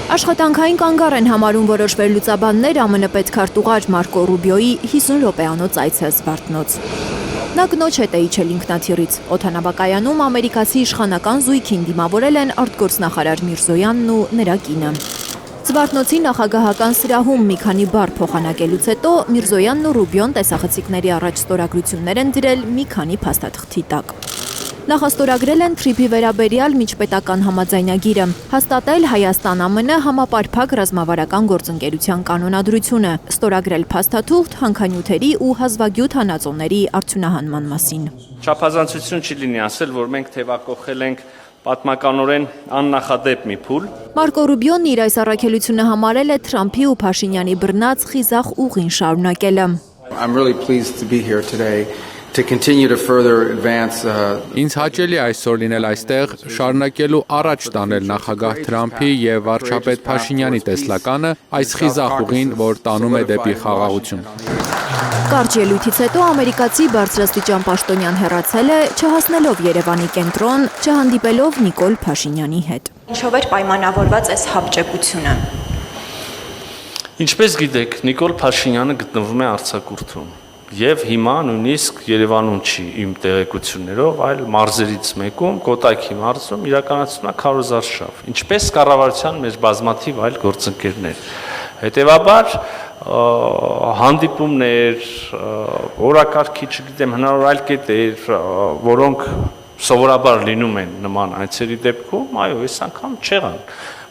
Աշխատանքային կանգառ են համարում որոշ վերլուծաբաններ ԱՄՆ պետքարտուղար Մարկո Ռուբիոյի 50 րոպեանոց այցը Զվարթնոց։ Նա կնոջ հետ է իջել ինքնաթիռից։ Օդանավակայանում ամերիկացի իշխանական զույգին դիմավորել են արտգործնախարար Միրզոյանն ու նրա կինը։ Զվարթնոցի նախագահական սրահում մի քանի բառ փոխանակելուց հետո Միրզոյանն ու Ռուբիոն տեսախցիկների առաջ ստորագրություններ են դրել մի քանի փաստաթղթի տակ։ Նախաստորագրել են Թրիփի վերաբերյալ միջպետական համաձայնագիրը, հաստատել Հայաստան-ԱՄՆ համապարփակ ռազմավարական գործընկերության կանոնադրությունը, ստորագրել փաստաթուղթ հանքանյութերի ու հազվագյուտ հանածոների արդյունահանման մասին։ Չափազանցություն չի լինի ասել, որ մենք թևակողել ենք պատմականորեն աննախադեպ մի փուլ։ Մարկո Ռուբիոն իր այս առաքելությունը համարել է Թրամփի ու Փաշինյանի բռնած խիզախ ուղին շարունակելը։ I'm really pleased to be here today to continue to further advance Ինձ հաճելի այսօր լինել այստեղ, շարունակելու առաջ տանել նախագահ Թրամփի եւ վարչապետ Փաշինյանի տեսլականը այս խիզախ ուղին, որ տանում է դեպի խաղաղություն։ Կարճ ելույթից հետո ամերիկացի բարձրաստիճան պաշտոնյան հեռացել է, չհասնելով Երևանի կենտրոն, չհանդիպելով Նիկոլ Փաշինյանի հետ։ Ինչով էր պայմանավորված այս հապճեպությունը։ Ինչպես գիտեք, Նիկոլ Փաշինյանը գտնվում է արձակուրդում եւ հիմա նույնիսկ Երևանում չի իմ տեղեկություններով, այլ մարզերից մեկում, Կոտայքի մարզում իրականացնում է քարոզարշավ, ինչպես կառավարության մեր բազմաթիվ այլ գործընկերներ։ Հետևաբար հանդիպումներ, օրակարգի, չգիտեմ, հնարավոր այլ կետեր, որոնք սովորաբար լինում են նման այցերի դեպքում, այո, այս անգամ չեղան,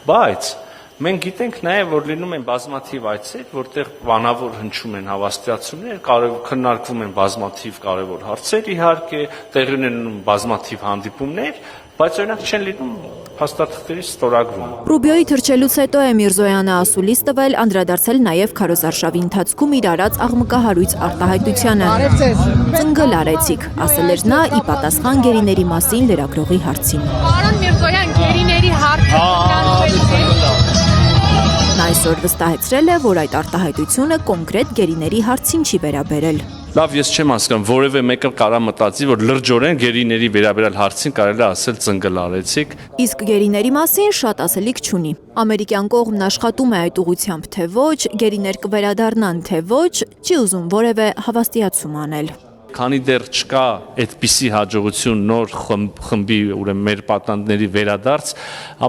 բայց մենք գիտենք նաև, որ լինում են բազմաթիվ այցեր, որտեղ բանավոր հնչում են հավաստիացումներ, քննարկվում են բազմաթիվ կարևոր հարցեր, իհարկե, տեղի ունենում բազմաթիվ հանդիպումներ, բայց օրինակ չեն լինում փաստաթղթերի ստորագրում։ Ռուբիոյի թռչելուց հետո է Միրզոյանը ասուլիս տվել, անդրադարձել նաև քարոզարշավի ընթացքում իր արած աղմկահարույց արտահայտությանը։ Ծնգլ արեցիք, ասել էր նա ի պատասխան գերիների մասին լրագրողի հարցին։ Պարոն Միրզոյան, գերիների հարցը Նա այսօր վստահեցրել է, որ այդ արտահայտությունը կոնկրետ գերիների հարցին չի վերաբերել։ Լավ, ես չեմ հասկանում, որևէ մեկը կարա մտածի, որ լրջորեն գերիների վերաբերյալ հարցին կարելի է ասել ծնգլ արեցիք։ Իսկ գերիների մասին շատ ասելիք չունի։ Ամերիկյան կողմն աշխատում է այդ ուղղությամբ, թե ոչ, գերիներ կվերադառնան, թե ոչ, չի ուզում որևէ հավաստիացում անել։ Քանի դեռ չկա այդպիսի հաջողություն նոր խմբի, ուրեմն մեր պատանդների վերադարձ,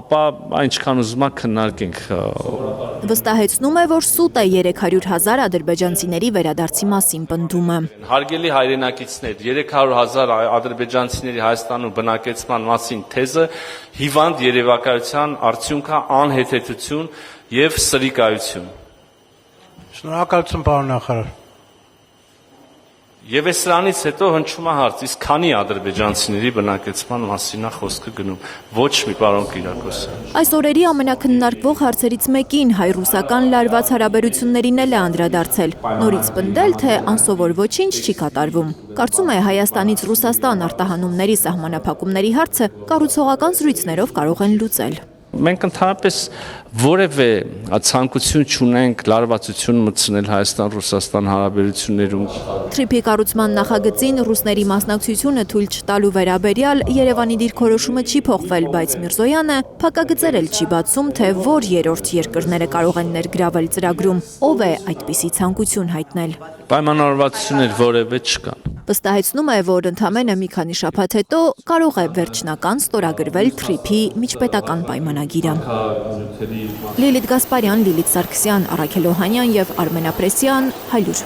ապա այնքան ուզում եք քննարկենք։ Վստահեցնում է, որ սուտ է 300,000 ադրբեջանցիների վերադարձի մասին պնդումը։ Հարգելի հայրենակիցներ, 300,000 ադրբեջանցիների Հայաստանում բնակեցման մասին թեզը հիվանդ երևակայության արդյունք է, անհեթեթություն եւ սրիկայություն։ Շնորհակալություն, պարոն նախարար։ Եվ այս սրանից հետո հնչում է հարց, իսկ քանի ադրբեջանցիների բնակեցման մասին է խոսքը գնում, ոչ մի պարոն Կիրակոսյան։ Այս օրերի ամենակննարկվող հարցերից մեկին հայ-ռուսական լարված հարաբերություններին էլ է անդրադարձել։ Նորից պնդել, թե անսովոր ոչինչ չի կատարվում։ Կարծում է Հայաստանից Ռուսաստան արտահանումների սահմանափակումների հարցը կառուցողական զրույցներով կարող են լուծել։ Մենք ընդհանրապես որևէ ցանկություն չունենք լարվածություն մտցնել Հայաստան-Ռուսաստան հարաբերություններում։ Թրիփի կառուցման նախագծին ռուսների մասնակցությունը թույլ չտալու վերաբերյալ Երևանի դիրքորոշումը չի փոխվել, բայց Միրզոյանը փակագծեր էլ չի բացում, թե որ երրորդ երկրները կարող են ներգրավել ծրագրում, ով է այդպիսի ցանկություն հայտնել։ Պայմանավորվածություններ որևէ չկան։ Վստահեցնում է, որ ընդամենը մի քանի շաբաթ հետո կարող է վերջնական ստորագրվել Թրիփի միջպետական պայմանագիրը։ Լիլիթ Գասպարյան, Լիլիթ Սարգսյան, Առաքել Օհանյան և Արմեն Ապրեսյան, Հայլուր։